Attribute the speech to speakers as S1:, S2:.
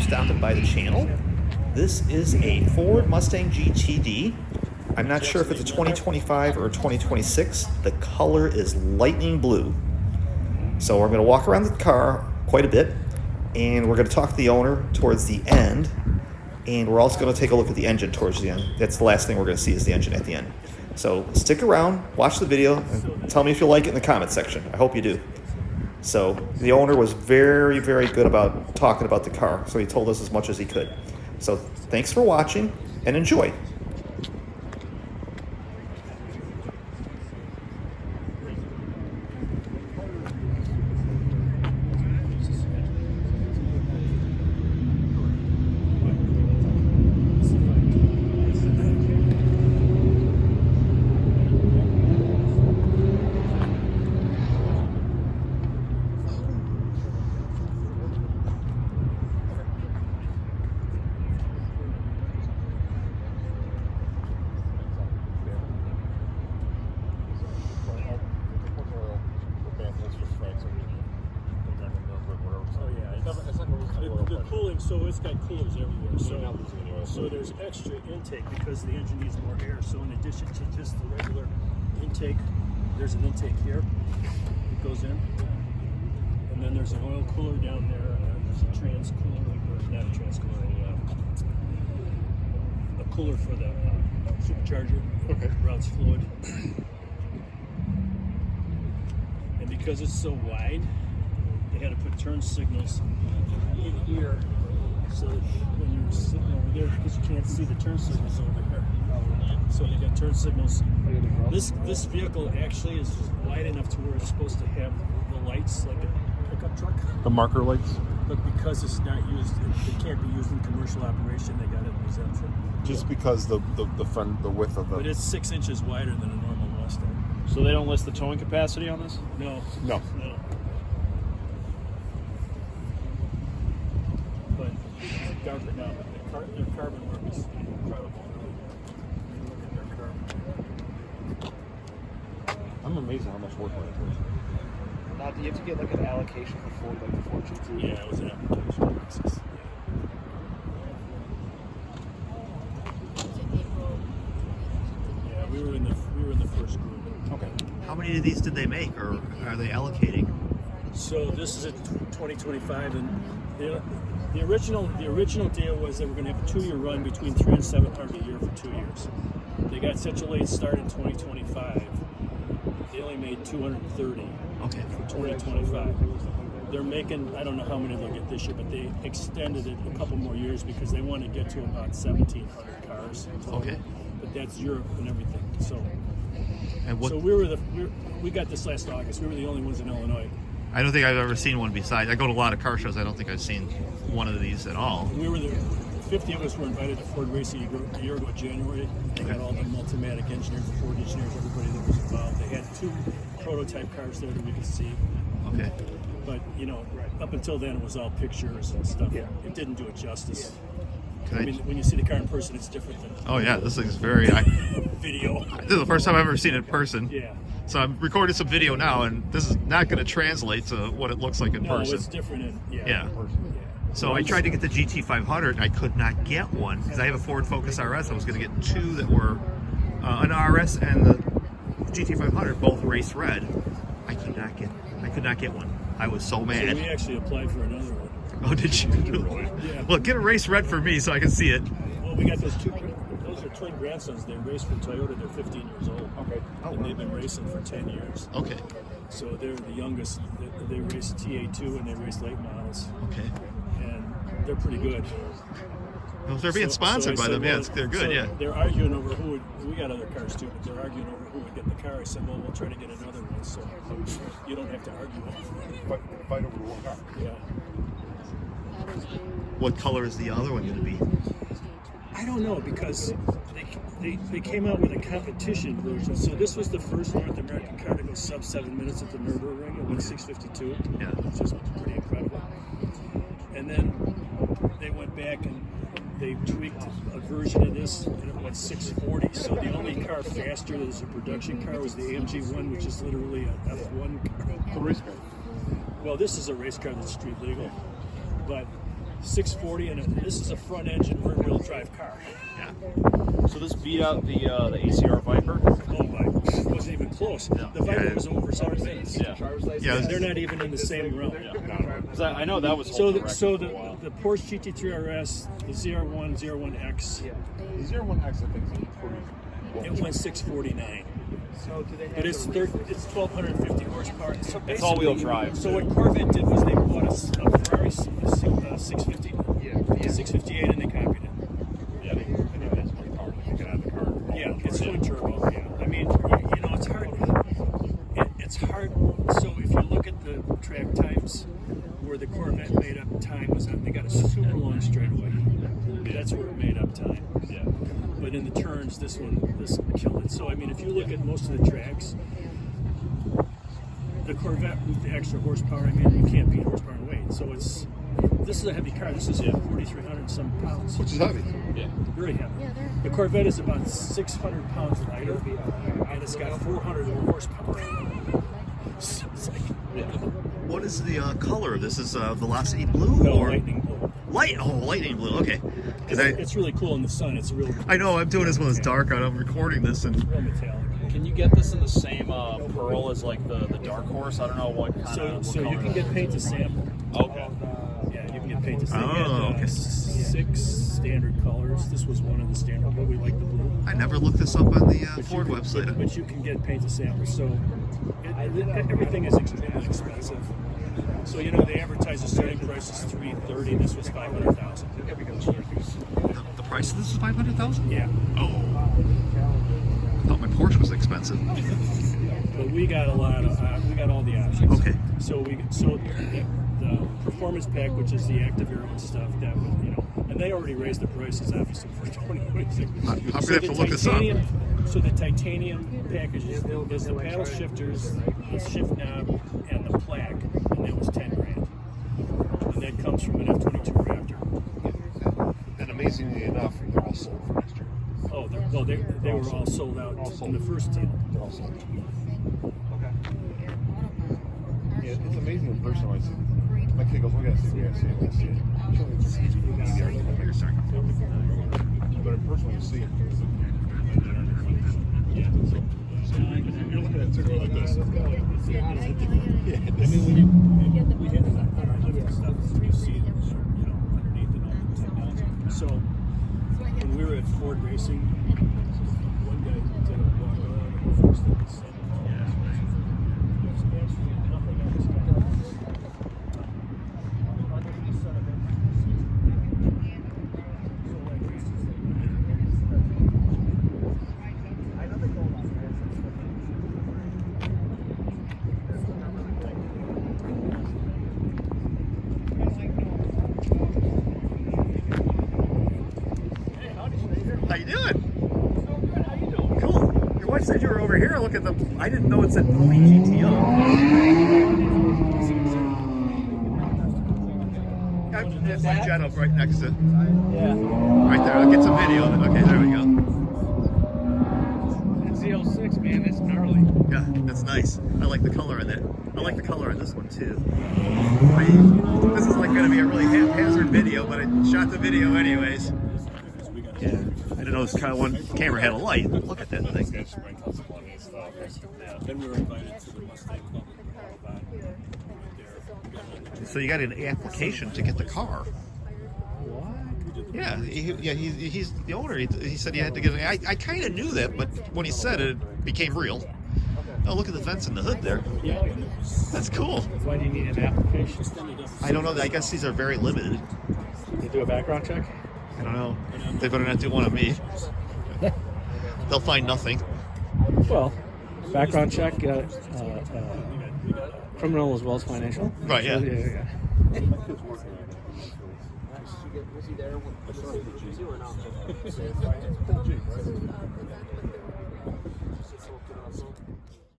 S1: stopping by the channel. This is a Ford Mustang GTD. I'm not sure if it's a 2025 or a 2026. The color is lightning blue. So I'm going to walk around the car quite a bit, and we're going to talk to the owner towards the end, and we're also going to take a look at the engine towards the end. That's the last thing we're going to see is the engine at the end. So stick around, watch the video, and tell me if you like it in the comment section. I hope you do. So the owner was very, very good about talking about the car, so he told us as much as he could. So thanks for watching, and enjoy.
S2: The cooling, so it's got coolers everywhere. So there's extra intake because the engine needs more air. So in addition to just the regular intake, there's an intake here. It goes in, and then there's an oil cooler down there. And there's a trans cooler, or not a trans cooler, a cooler for the supercharger. Okay. Routes fluid. And because it's so wide, they had to put turn signals in here, so that when you're sitting over there, because you can't see the turn signals over here, so they got turn signals. This vehicle actually is wide enough to where it's supposed to have the lights like a pickup truck.
S3: The marker lights?
S2: But because it's not used, it can't be used in commercial operation. They got it in exemption.
S3: Just because the width of the.
S2: But it's 6 inches wider than a normal Mustang.
S4: So they don't list the towing capacity on this?
S2: No.
S3: No.
S2: But their carbon work is incredible. Look at their carbon.
S3: I'm amazed at how much work went into it.
S4: Now, do you have to get like an allocation for Ford, like the Ford GT?
S2: Yeah, it was an application process. Yeah, we were in the first group.
S3: Okay.
S1: How many of these did they make, or are they allocating?
S2: So this is a 2025, and the original deal was they were going to have a 2-year run between 300 and 700 a year for 2 years. They got such a late start in 2025. They only made 230 for 2025. They're making, I don't know how many they'll get this year, but they extended it a couple more years because they want to get to about 1,700 cars.
S1: Okay.
S2: But that's Europe and everything. So,
S1: And what?
S2: so we got this last August. We were the only ones in Illinois.
S1: I don't think I've ever seen one besides. I go to a lot of car shows. I don't think I've seen one of these at all.
S2: We were there. 50 of us were invited to Ford Racing a year ago in January. They had all the Multimatic engineers, the Ford engineers, everybody that was involved. They had 2 prototype cars there that we could see.
S1: Okay.
S2: But, you know, up until then it was all pictures and stuff. Yeah. It didn't do it justice. I mean, when you see the car in person, it's different than
S1: Oh yeah, this is very.
S2: video.
S1: This is the first time I've ever seen it in person.
S2: Yeah.
S1: So I'm recording some video now, and this is not going to translate to what it looks like in person.
S2: No, it's different.
S1: Yeah. So I tried to get the GT500, and I could not get one because I have a Ford Focus RS. I was going to get 2 that were an RS and the GT500, both race red. I could not get one. I was so mad.
S2: So we actually applied for another one.
S1: Oh, did you?
S2: Yeah.
S1: Well, get a race red for me so I can see it.
S2: Well, we got those 2. Those are twin grandsons. They race for Toyota. They're 15 years old. Okay. And they've been racing for 10 years.
S1: Okay.
S2: So they're the youngest. They race TA2 and they race late models.
S1: Okay.
S2: And they're pretty good.
S1: Well, they're being sponsored by them. Yeah, they're good. Yeah.
S2: They're arguing over who would. We got other cars too, but they're arguing over who would get the car. I said, well, we'll try to get another one, so you don't have to argue.
S3: Fight over one car.
S2: Yeah.
S1: What color is the other one going to be?
S2: I don't know because they came out with a competition version. So this was the first North American car to go sub 7 minutes at the Nürburgring. It went 6:52.
S1: Yeah.
S2: Which is pretty incredible. And then they went back and they tweaked a version of this, and it went 640. So the only car faster that was a production car was the AMG 1, which is literally an F1 car.
S3: The race car.
S2: Well, this is a race car that's street legal, but 640, and this is a front engine rear wheel drive car.
S1: Yeah.
S5: So this beat out the ACR Viper.
S2: Oh my, it wasn't even close. The Viper was over 7 minutes.
S5: Yeah.
S1: Yeah.
S2: They're not even in the same realm.
S5: Yeah. 'Cause I know that was
S2: So
S5: holding
S2: the Porsche GT3 RS, the ZR1, ZR1X,
S3: The 01X, I think, is pretty.
S2: it went 649.
S4: So do they have
S2: But it's 1,250 horsepower. So
S5: It's all-wheel
S2: basically-
S5: drive.
S2: So what Corvette did was they bought a Ferrari 650, 658, and they copied it.
S5: Yeah. That's pretty powerful. You can have the car.
S2: Yeah, it's twin turbo. Yeah, I mean, you know, it's hard. It's hard. So if you look at the track times, where the Corvette made up time was on, they got a super long straightaway. That's where it made up time.
S5: Yeah.
S2: But in the turns, this killed it. So I mean, if you look at most of the tracks, the Corvette with the extra horsepower, I mean, you can't beat horsepower and weight. So this is a heavy car. This is 4,300 some pounds.
S3: Which is heavy.
S5: Yeah.
S2: Very heavy. The Corvette is about 600 pounds lighter, and it's got 400 more horsepower. So it's like,
S1: What is the color of this? Is Velocity blue
S2: no,
S1: or
S2: lightning blue.
S1: lightning blue? Okay. 'Cause
S2: It's really cool in the sun. It's real,
S1: I know I'm doing this when it's dark out. I'm recording this and
S2: real metallic.
S5: Can you get this in the same pearl as like the Dark Horse? I don't know what kind of.
S2: So you can get paint to sample.
S5: Okay.
S2: Yeah, you can get paint to sample.
S1: Oh, okay.
S2: 6 standard colors. This was one of the standard, but we like the blue.
S1: I never looked this up on the
S2: But
S1: Ford
S2: you can,
S1: website.
S2: But you can get paint to sample. So everything is extremely expensive. So you know they advertise the starting price is $330. This was $500,000.
S1: The price of this is $500,000.
S2: Yeah.
S1: Oh. I thought my Porsche was expensive.
S2: But we got a lot of we got all the options.
S1: Okay.
S2: So the performance pack, which is the active aero and stuff, that would, you know, and they already raised the prices obviously for 2026.
S1: I'm gonna have to look this up.
S2: So the titanium package is the paddle shifters, the shift knob, and the plaque, and that was $10,000. And that comes from an F-22 Raptor.
S3: And amazingly enough, they're all sold for next year.
S2: Oh, they were all sold out in the first deal.
S3: They're all sold. Yeah, it's amazing in person when I see them. My kid goes, we gotta see it, we gotta see it, we gotta see it. But in person, when you see it, you're looking at it too, like this.
S2: I mean, when we had our different stuff, you see, you know, underneath and all the technology. So when we were at Ford Racing, one guy did a walk around and first thing he said, there's absolutely nothing on this car.
S1: How you doing? Cool. Your wife said you were over here. Look at the. I didn't know it said Pony GTO. There's my jet up right next to it.
S4: Yeah.
S1: Right there. I'll get some video of it. Okay, there we go.
S4: It's the 06, man. It's gnarly.
S1: Yeah, that's nice. I like the color in that. I like the color in this one too. This is like going to be a really haphazard video, but I shot the video anyways. Yeah, I didn't know this kind of one camera had a light. But look at that thing.
S2: Then we were invited to the Mustang Club right there.
S1: So you got an application to get the car. Yeah, he's the owner. He said you had to get it. I kind of knew that, but when he said it, it became real. Oh, look at the vents in the hood there.
S2: Yeah.
S1: That's cool.
S4: Why do you need an application?
S1: I don't know. I guess these are very limited.
S4: You do a background check?
S1: I don't know. They better not do one of me. They'll find nothing.
S4: Well, background check, criminal as well as financial.
S1: Right, yeah.
S4: Yeah.
S3: Was he there when